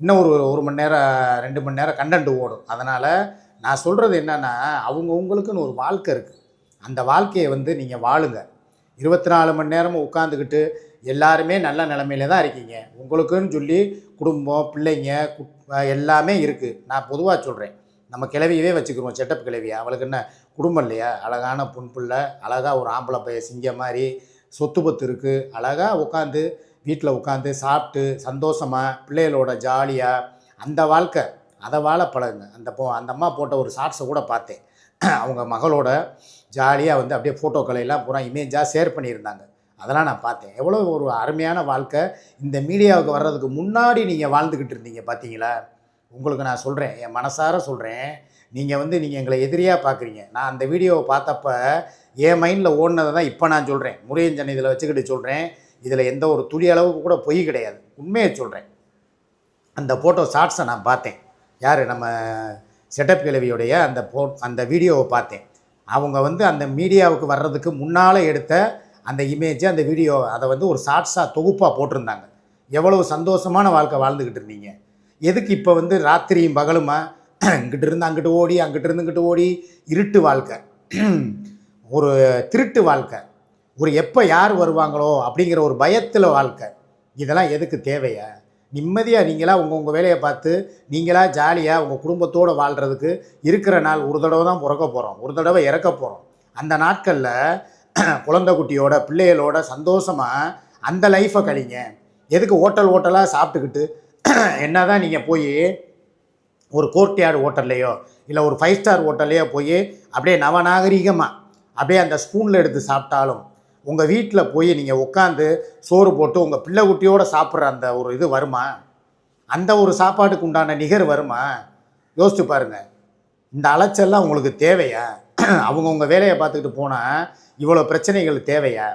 இன்னும் ஒரு மணி நேரம் 2 மணி நேரம் கண்டென்ட் ஓடும். அதனால் நான் சொல்கிறது என்னென்னா, உங்களுக்குன்னு ஒரு வாழ்க்கை இருக்குது. அந்த வாழ்க்கையை வந்து நீங்கள் வாழுங்க. 24 மணி நேரமும் உட்காந்துக்கிட்டு எல்லாருமே நல்ல நிலமையில தான் இருக்கீங்க. உங்களுக்குன்னு சொல்லி குடும்பம், பிள்ளைங்க, எல்லாமே இருக்குது. நான் பொதுவாக சொல்கிறேன். நம்ம கிளவியவே வச்சுக்கிறோம், செட்டப் கிளவியை. அவளுக்கு என்ன குடும்பம் இல்லையா? அழகான பொன் பிள்ளை, அழகாக ஒரு ஆம்பளை பைய சிங்க மாதிரி சொத்து பத்து இருக்குது. அழகாக உட்காந்து வீட்டில் உட்காந்து சாப்பிட்டு சந்தோஷமாக பிள்ளைகளோட ஜாலியாக அந்த வாழ்க்கை, அதை வாழ பழகுங்க. அந்த அம்மா போட்ட ஒரு ஷார்ட்ஸை கூட பார்த்தேன். அவங்க மகளோட ஜாலியாக வந்து அப்படியே ஃபோட்டோக்களையெல்லாம் பூரா இமேஜாக ஷேர் பண்ணியிருந்தாங்க. அதெல்லாம் நான் பார்த்தேன். எவ்வளோ ஒரு அருமையான வாழ்க்கை. இந்த மீடியாவுக்கு வர்றதுக்கு முன்னாடி நீங்கள் வாழ்ந்துக்கிட்டு இருந்தீங்க பார்த்தீங்களா? உங்களுக்கு நான் சொல்கிறேன், என் மனசார சொல்கிறேன். நீங்கள் எங்களை எதிரியாக பார்க்குறீங்க. நான் அந்த வீடியோவை பார்த்தப்ப என் மைண்டில் ஓடினதை தான் இப்போ நான் சொல்கிறேன். முருகன் இதில் வச்சுக்கிட்டு சொல்கிறேன். இதில் எந்த ஒரு துளி அளவுக்கு கூட பொய் கிடையாது, உண்மையை சொல்கிறேன். அந்த ஃபோட்டோ ஷார்ட்ஸை நான் பார்த்தேன். யார், நம்ம செட்டப் கிழவியோடைய அந்த வீடியோவை பார்த்தேன். அவங்க வந்து அந்த மீடியாவுக்கு வர்றதுக்கு முன்னால் எடுத்த அந்த இமேஜ், அந்த வீடியோ, அதை வந்து ஒரு ஷார்ட்ஸாக தொகுப்பாக போட்டிருந்தாங்க. எவ்வளவு சந்தோஷமான வாழ்க்கை வாழ்ந்துக்கிட்டு இருந்தீங்க. எதுக்கு இப்போ வந்து ராத்திரியும் பகலுமா இங்கிட்டு இருந்து அங்கிட்டு ஓடி, அங்கிட்டு இருந்து இங்கிட்டு ஓடி, இருட்டு வாழ்க்கை, ஒரு திருட்டு வாழ்க்கை, ஒரு எப்போ யார் வருவாங்களோ அப்படிங்கிற ஒரு பயத்தில் வாழ்க்கை. இதெல்லாம் எதுக்கு தேவையா? நிம்மதியாக நீங்களாக உங்கள் வேலையை பார்த்து நீங்களாக ஜாலியாக உங்கள் குடும்பத்தோடு வாழ்கிறதுக்கு இருக்கிற நாள் ஒரு தடவை தான் பிறக்க போகிறோம், ஒரு தடவை இறக்க போகிறோம். அந்த நாட்களில் குழந்தை குட்டியோட பிள்ளைகளோட சந்தோஷமாக அந்த லைஃப்பை கழிங்க. எதுக்கு ஹோட்டலாக சாப்பிட்டுக்கிட்டு என்ன தான் நீங்கள் போய் ஒரு கோர்ட்யார்டு ஹோட்டல்லையோ இல்லை ஒரு 5 ஸ்டார் ஹோட்டல்லையோ போய் அப்படியே நவநாகரிகமாக அப்படியே அந்த ஸ்பூனில் எடுத்து சாப்பிட்டாலும் உங்கள் வீட்டில் போய் நீங்கள் உட்காந்து சோறு போட்டு உங்கள் பிள்ளை குட்டியோடு சாப்பிட்ற அந்த ஒரு இது வருமா? அந்த ஒரு சாப்பாட்டுக்கு உண்டான நிகர் வருமா? யோசிச்சு பாருங்கள். இந்த அலைச்சல்லாம் உங்களுக்கு தேவையா? அவங்கவுங்க வேலையை பார்த்துக்கிட்டு போனால் இவ்வளோ பிரச்சனைகள் தேவையா?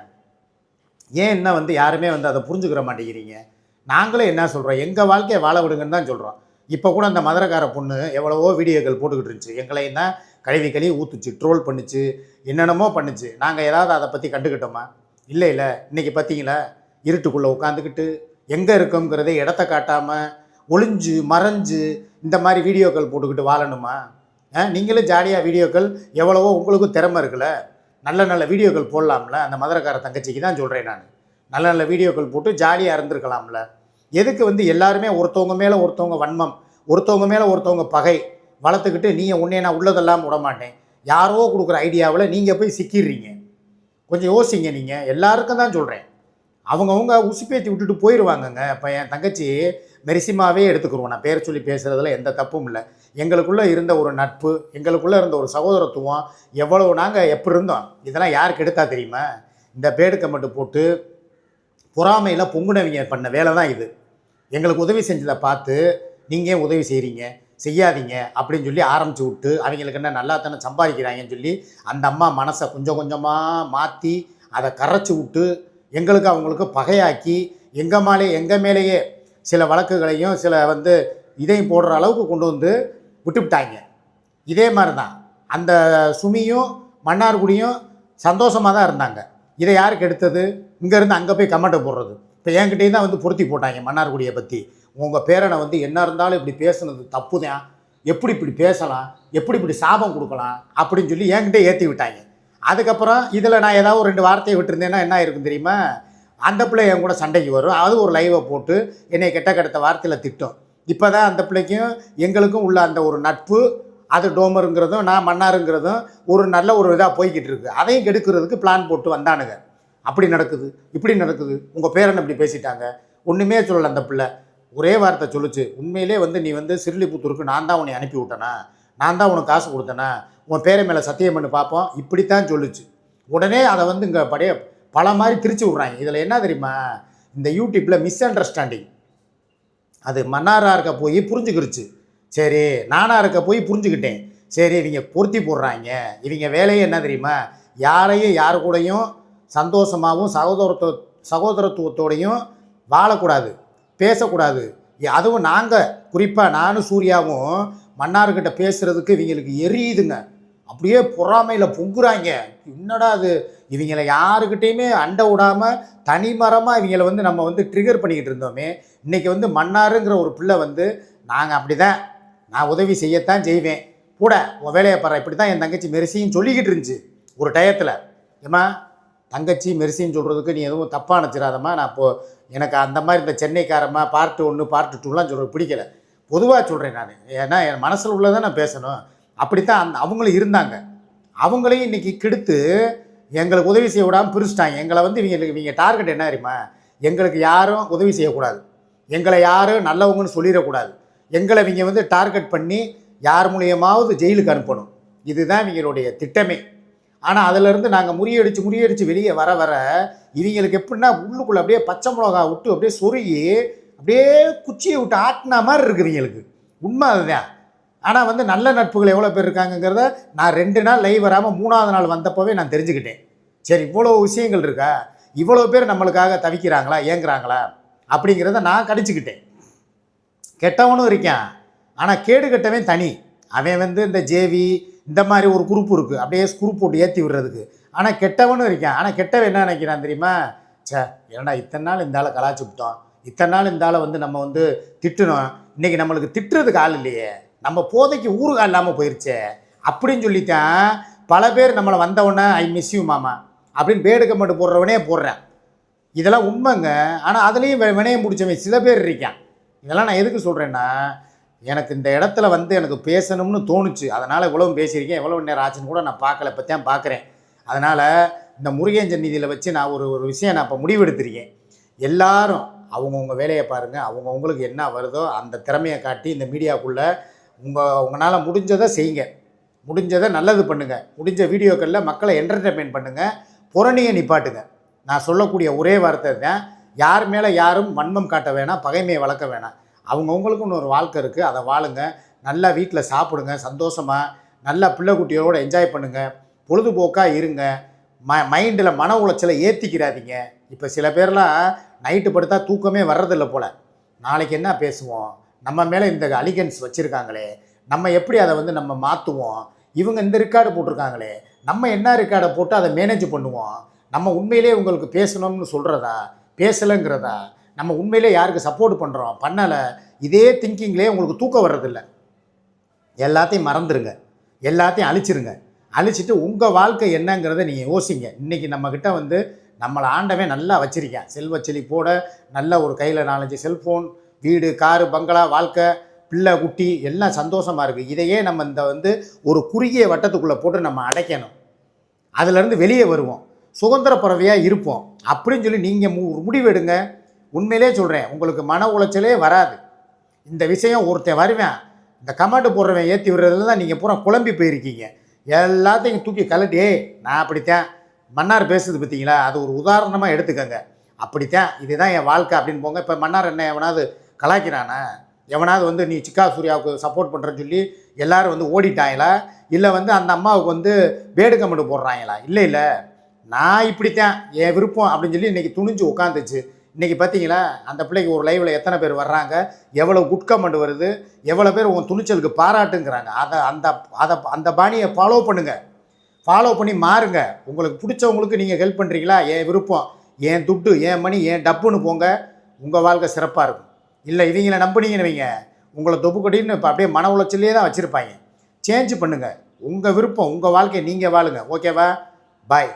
ஏன் என்ன வந்து யாருமே வந்து அதை புரிஞ்சுக்கிற மாட்டேங்கிறீங்க? நாங்களே என்ன சொல்கிறோம், எங்கள் வாழ்க்கையை வாழ விடுங்கன்னு தான் சொல்கிறோம். இப்போ கூட அந்த மதுரைக்கார பொண்ணு எவ்வளவோ வீடியோக்கள் போட்டுக்கிட்டு இருந்துச்சு. எங்களையும் தான் கழுவி ஊற்றுச்சு, ட்ரோல் பண்ணிச்சு, என்னென்னமோ பண்ணுச்சு. நாங்கள் ஏதாவது அதை பற்றி கண்டுக்கிட்டோமா? இல்லை. இன்றைக்கி பார்த்தீங்களா, இருட்டுக்குள்ளே உட்காந்துக்கிட்டு எங்கே இருக்கோங்கிறதே இடத்த காட்டாமல் ஒளிஞ்சு மறைஞ்சு இந்த மாதிரி வீடியோக்கள் போட்டுக்கிட்டு வாழணுமா? நீங்களும் ஜாலியாக வீடியோக்கள் எவ்வளவோ உங்களுக்கும் திறமை இருக்குல்ல, நல்ல நல்ல வீடியோக்கள் போடலாம்ல. அந்த மதுரைக்கார தங்கச்சிக்கு தான் சொல்கிறேன் நான். நல்ல நல்ல வீடியோக்கள் போட்டு ஜாலியாக இருந்திருக்கலாம்ல. எதுக்கு வந்து எல்லாருமே ஒருத்தவங்க மேலே ஒருத்தவங்க வன்மம், ஒருத்தவங்க மேலே ஒருத்தவங்க பகை வளர்த்துக்கிட்டு நீங்கள் உன்னைய நான் உள்ளதெல்லாம் விட மாட்டேன், யாரோ கொடுக்குற ஐடியாவில் நீங்கள் போய் சிக்கிடுறீங்க. கொஞ்சம் யோசிங்க. நீங்கள் எல்லாருக்கும் தான் சொல்கிறேன். அவங்கவுங்க உசுப்பேற்றி விட்டுட்டு போயிடுவாங்கங்க. இப்போ என் தங்கச்சி மெரிசிமாவே எடுத்துக்கிடுவோம். நான் பேர் சொல்லி பேசுகிறதுல எந்த தப்பும் இல்லை. எங்களுக்குள்ளே இருந்த ஒரு நட்பு, எங்களுக்குள்ளே இருந்த ஒரு சகோதரத்துவம், எவ்வளோ நாங்கள் எப்படி இருந்தோம், இதெல்லாம் யாருக்கு எடுத்தா தெரியுமா? இந்த பேடுக்கை மட்டும் போட்டு பொறாமையில் பொங்குனவங்க பண்ண வேலை தான் இது. எங்களுக்கு உதவி செஞ்சதை பார்த்து நீங்கள் ஏன் உதவி செய்கிறீங்க, செய்யாதீங்க அப்படின்னு சொல்லி ஆரம்பித்து விட்டு, அவங்களுக்கு என்ன நல்லா தானே சம்பாதிக்கிறாங்கன்னு சொல்லி அந்த அம்மா மனசை கொஞ்சம் கொஞ்சமாக மாற்றி அதை கரைச்சி விட்டு எங்களுக்கு அவங்களுக்கு பகையாக்கி எங்கள் மேலேயே சில வழக்குகளையும் சில வந்து இதையும் போடுற அளவுக்கு கொண்டு வந்து விட்டுவிட்டாங்க. இதே மாதிரி தான் அந்த சுமியும் மன்னார்குடியும் சந்தோஷமாக தான் இருந்தாங்க. இதை யாருக்கு எடுத்தது? இங்கேருந்து அங்கே போய் கமெண்ட்டை போடுறது. இப்போ என்கிட்டையும் தான் வந்து பொருத்தி போட்டாங்க மன்னார்குடியை பற்றி. உங்கள் பேரனை வந்து என்ன இருந்தாலும் இப்படி பேசுனது தப்பு தான், எப்படி இப்படி பேசலாம், எப்படி இப்படி சாபம் கொடுக்கலாம் அப்படின்னு சொல்லி என்கிட்ட ஏற்றி விட்டாங்க. அதுக்கப்புறம் இதில் நான் ஏதாவது ஒரு 2 வார்த்தையை விட்டுருந்தேன்னா என்ன இருக்கும் தெரியுமா? அந்த பிள்ளை என் கூட சண்டைக்கு வரும், அது ஒரு லைவை போட்டு என்னை கெட்ட வார்த்தையில் திட்டும். இப்போ தான் அந்த பிள்ளைக்கும் எங்களுக்கும் உள்ள அந்த ஒரு நட்பு, அது டோமருங்கிறதும் நான் மன்னாருங்கிறதும் ஒரு நல்ல ஒரு இதாக போய்கிட்டு இருக்குது. அதையும் கெடுக்கிறதுக்கு பிளான் போட்டு வந்தானுங்க. அப்படி நடக்குது, இப்படி நடக்குது, உங்கள் பேரன் இப்படி பேசிட்டாங்க. ஒன்றுமே சொல்லலை அந்த பிள்ளை. ஒரே வார்த்தை சொல்லுச்சு, உண்மையிலே வந்து நீ வந்து சிறுலிபுத்தூருக்கு நான் தான் உன்னை அனுப்பி விட்டேனா, நான் தான் உனக்கு காசு கொடுத்தேனா, உன் பேரை மேலே சத்தியம் பண்ணி பார்ப்போம், இப்படித்தான் சொல்லுச்சு. உடனே அதை வந்து இங்கே பல மாதிரி திரிச்சு விட்றாங்க. இதில் என்ன தெரியுமா? இந்த யூடியூப்பில் மிஸ் அண்டர்ஸ்டாண்டிங். அது மன்னாராக இருக்க போய் புரிஞ்சுக்கிருச்சு. சரி, நானாக இருக்க போய் புரிஞ்சுக்கிட்டேன். சரி, இவங்க பொருத்தி போடுறாங்க. இவங்க வேலையே என்ன தெரியுமா? யாரையும் யாரு கூடயும் சந்தோஷமாகவும் சகோதரத்துவத்தோடையும் வாழக்கூடாது, பேசக்கூடாது. அதுவும் நாங்கள் குறிப்பாக நானும் சூர்யாவும் மன்னார்கிட்ட பேசுகிறதுக்கு இவங்களுக்கு எரியுதுங்க. அப்படியே பொறாமையில் பொங்குறாங்க. என்னடா அது, இவங்களை யாருக்கிட்டேயுமே அண்டை விடாமல் தனிமரமாக இவங்களை வந்து நம்ம வந்து ட்ரிகர் பண்ணிக்கிட்டு இருந்தோமே, இன்றைக்கி வந்து மன்னாருங்கிற ஒரு பிள்ளை வந்து நாங்கள் அப்படி தான், நான் உதவி செய்யத்தான் செய்வேன், கூட உன் வேலையை பாரு, இப்படி தான் என் தங்கச்சி மெர்சின்னு சொல்லிக்கிட்டு இருந்துச்சு ஒரு டயத்தில். ஏம்மா தங்கச்சி மெர்சின்னு சொல்கிறதுக்கு நீ எதுவும் தப்பாக நினச்சிடாதம்மா. நான் இப்போது எனக்கு அந்த மாதிரி இந்த சென்னைக்காரம்மா பார்ட் 1 பார்ட் 2லாம் சொல்கிறது பிடிக்கலை. பொதுவாக சொல்கிறேன் நான். ஏன்னா என் மனசில் உள்ளதை நான் பேசணும். அப்படித்தான் அவங்களும் இருந்தாங்க. அவங்களையும் இன்றைக்கி கெடுத்து எங்களுக்கு உதவி செய்ய விடாமல் பிரிச்சுட்டாங்க. எங்களை வந்து இவங்க டார்கெட் என்ன தெரியுமா? எங்களுக்கு யாரும் உதவி செய்யக்கூடாது, எங்களை யாரும் நல்லவங்கன்னு சொல்லிடக்கூடாது, எங்களை இவங்க வந்து டார்கெட் பண்ணி யார் மூலியமாவது ஜெயிலுக்கு அனுப்பணும். இதுதான் இவங்களுடைய திட்டமே. ஆனால் அதிலேருந்து நாங்கள் முறியடித்து வெளியே வர இவங்களுக்கு எப்படின்னா உள்ளுக்குள்ளே அப்படியே பச்சை மிளகா விட்டு அப்படியே சொருகி அப்படியே குச்சியை விட்டு ஆட்டினா மாதிரி இருக்குது இவங்களுக்கு. உண்மை அதுதான். ஆனால் வந்து நல்ல நட்புகள் எவ்வளோ பேர் இருக்காங்கங்கிறத நான் 2 நாள் லைவ் வராமல் 3ஆவது நாள் வந்தப்போவே நான் தெரிஞ்சுக்கிட்டேன். சரி, இவ்வளோ விஷயங்கள் இருக்கா, இவ்வளோ பேர் நம்மளுக்காக தவிக்கிறாங்களா, ஏங்குறாங்களா அப்படிங்கிறத நான் கடிச்சிக்கிட்டேன். கெட்டவனும் இருக்கான், ஆனால் கேடு கெட்டவன் தனி. அவன் வந்து இந்த ஜேவி இந்த மாதிரி ஒரு குரூப் இருக்குது, அப்படியே குரூப் போட்டு ஏற்றி விடுறதுக்கு. ஆனால் கெட்டவனும் இருக்கான். ஆனால் கெட்டவன் என்ன நினைக்கிறான் தெரியுமா? ஏன்னா இத்தனை நாள் இந்த ஆளை கலாச்சி விட்டோம், இத்தனை நாள் இந்த ஆளை வந்து நம்ம வந்து திட்டணும், இன்றைக்கி நம்மளுக்கு திட்டுறதுக்கு ஆள் இல்லையே, நம்ம போதைக்கு ஊறுகால் இல்லாமல் போயிடுச்சே அப்படின்னு சொல்லித்தான் பல பேர் நம்மளை வந்தவொடனே ஐ மிஸ் யூ மாமா அப்படின்னு பேடுக்க மட்டும் போடுறவனே போடுறேன். இதெல்லாம் உண்மைங்க. ஆனால் அதுலேயும் வினையை முடிச்சவன் சில பேர் இருக்கான். இதெல்லாம் நான் எதுக்கு சொல்கிறேன்னா, எனக்கு இந்த இடத்துல வந்து எனக்கு பேசணும்னு தோணுச்சு. அதனால் இவ்வளவு பேசியிருக்கேன். எவ்வளோ நேரம் ஆச்சுன்னு கூட நான் பார்க்கல, இப்போ தான் பார்க்குறேன். அதனால் இந்த முருகன் சந்நிதியில் வச்சு நான் ஒரு விஷயம் நான் இப்போ முடிவெடுத்திருக்கேன். எல்லாரும் அவங்கவுங்க வேலையை பாருங்கள், அவங்கவுங்களுக்கு என்ன வருதோ அந்த திறமையை காட்டி இந்த மீடியாவுக்குள்ளே உங்களால் முடிஞ்சதை செய்யுங்க, முடிஞ்சதை நல்லது பண்ணுங்கள், முடிஞ்ச வீடியோக்களில் மக்களை என்டர்டெயின்மெண்ட் பண்ணுங்கள், புறணியை நிப்பாட்டுங்க. நான் சொல்லக்கூடிய ஒரே வார்த்தை தான், யார் மேலே யாரும் வன்மம் காட்ட வேணாம், பகைமையை வளர்க்க வேணாம். அவங்கவுங்களுக்குன்னு ஒரு வாழ்க்கை இருக்குது, அதை வாழுங்க. நல்லா வீட்டில் சாப்பிடுங்க, சந்தோஷமாக நல்லா பிள்ளைக்குட்டியோடு என்ஜாய் பண்ணுங்கள், பொழுதுபோக்காக இருங்க. மைண்டில் மன உளைச்சலை ஏற்றிக்கிறாதீங்க. இப்போ சில பேர்லாம் நைட்டு படுத்தா தூக்கமே வர்றதில்லை போல். நாளைக்கு என்ன பேசுவோம், நம்ம மேலே இந்த அலிகன்ஸ் வச்சுருக்காங்களே, நம்ம எப்படி அதை வந்து நம்ம மாற்றுவோம், இவங்க இந்த ரெக்கார்டு போட்டிருக்காங்களே, நம்ம என்ன ரெக்கார்டை போட்டு அதை மேனேஜ் பண்ணுவோம், நம்ம உண்மையிலே உங்களுக்கு பேசணும்னு சொல்கிறதா பேசலைங்கிறதா, நம்ம உண்மையிலே யாருக்கு சப்போர்ட் பண்ணுறோம் பண்ணலை, இதே திங்கிங்லேயே உங்களுக்கு தூக்கம் வர்றதில்ல. எல்லாத்தையும் மறந்துடுங்க, எல்லாத்தையும் அழிச்சிருங்க. அழிச்சிட்டு உங்கள் வாழ்க்கை என்னங்கிறத நீங்கள் யோசிங்க. இன்றைக்கி நம்மக்கிட்ட வந்து நம்மளை ஆண்டவன் நல்லா வச்சுருக்கேன், செல்வ செழிப்போட, நல்ல ஒரு கையில் 4-5 செல்ஃபோன், வீடு, காரு, பங்களா, வாழ்க்கை, பிள்ளை, குட்டி எல்லாம் சந்தோஷமாக இருக்குது. இதையே நம்ம இந்த வந்து ஒரு குறுகிய வட்டத்துக்குள்ளே போட்டு நம்ம அடைக்கணும். அதிலேருந்து வெளியே வருவோம், சுதந்திர பறவையாக இருப்போம் அப்படின்னு சொல்லி நீங்கள் முடிவு எடுங்க. உண்மையிலே சொல்கிறேன், உங்களுக்கு மன உளைச்சலே வராது. இந்த விஷயம் ஒருத்தன் வருவேன், இந்த கமெண்ட் போடுறவன் ஏற்றி விடுறதுல தான் நீங்கள் பூரா குழம்பி போயிருக்கீங்க. எல்லாத்தையும் தூக்கி கலட்டி, நான் அப்படித்தான், மன்னார் பேசுது பார்த்தீங்களா, அது ஒரு உதாரணமாக எடுத்துக்கங்க. அப்படித்தான், இதுதான் என் வாழ்க்கை அப்படின்னு போங்க. இப்போ மன்னார் என்ன எவனாவது கலாய்க்கிறானா? எவனாவது வந்து நீ சிக்கா சூர்யாவுக்கு சப்போர்ட் பண்ணுறேன்னு சொல்லி எல்லோரும் வந்து ஓடிட்டாங்களா? இல்லை வந்து அந்த அம்மாவுக்கு வந்து வேடு கமெண்ட் போடுறாங்களா? இல்லை, நான் இப்படித்தான், என் விருப்பம் அப்படின்னு சொல்லி இன்றைக்கி துணிஞ்சு உட்காந்துச்சு. இன்றைக்கி பார்த்தீங்களா, அந்த பிள்ளைக்கு ஒரு லைவில் எத்தனை பேர் வர்றாங்க, எவ்வளோ குட் கமெண்ட் வருது, எவ்வளோ பேர் உன் துணிச்சலுக்கு பாராட்டுங்கிறாங்க. அந்த பாணியை ஃபாலோ பண்ணுங்கள், ஃபாலோ பண்ணி மாறுங்க. உங்களுக்கு பிடிச்சவங்களுக்கு நீங்கள் ஹெல்ப் பண்ணுறீங்களா, என் விருப்பம், என் துட்டு, என் மணி, என் டப்புன்னு போங்க, உங்கள் வாழ்க்கை சிறப்பாக இருக்கும். இல்லை இவங்களை நம்பினீங்கன்னு வைங்க, உங்களை தொப்புக்கடின்னு இப்போ அப்படியே மன உளைச்சலே தான் வச்சுருப்பாங்க. சேஞ்ச் பண்ணுங்கள், உங்கள் விருப்பம், உங்கள் வாழ்க்கையை நீங்கள் வாழுங்க. ஓகேவா? பாய்.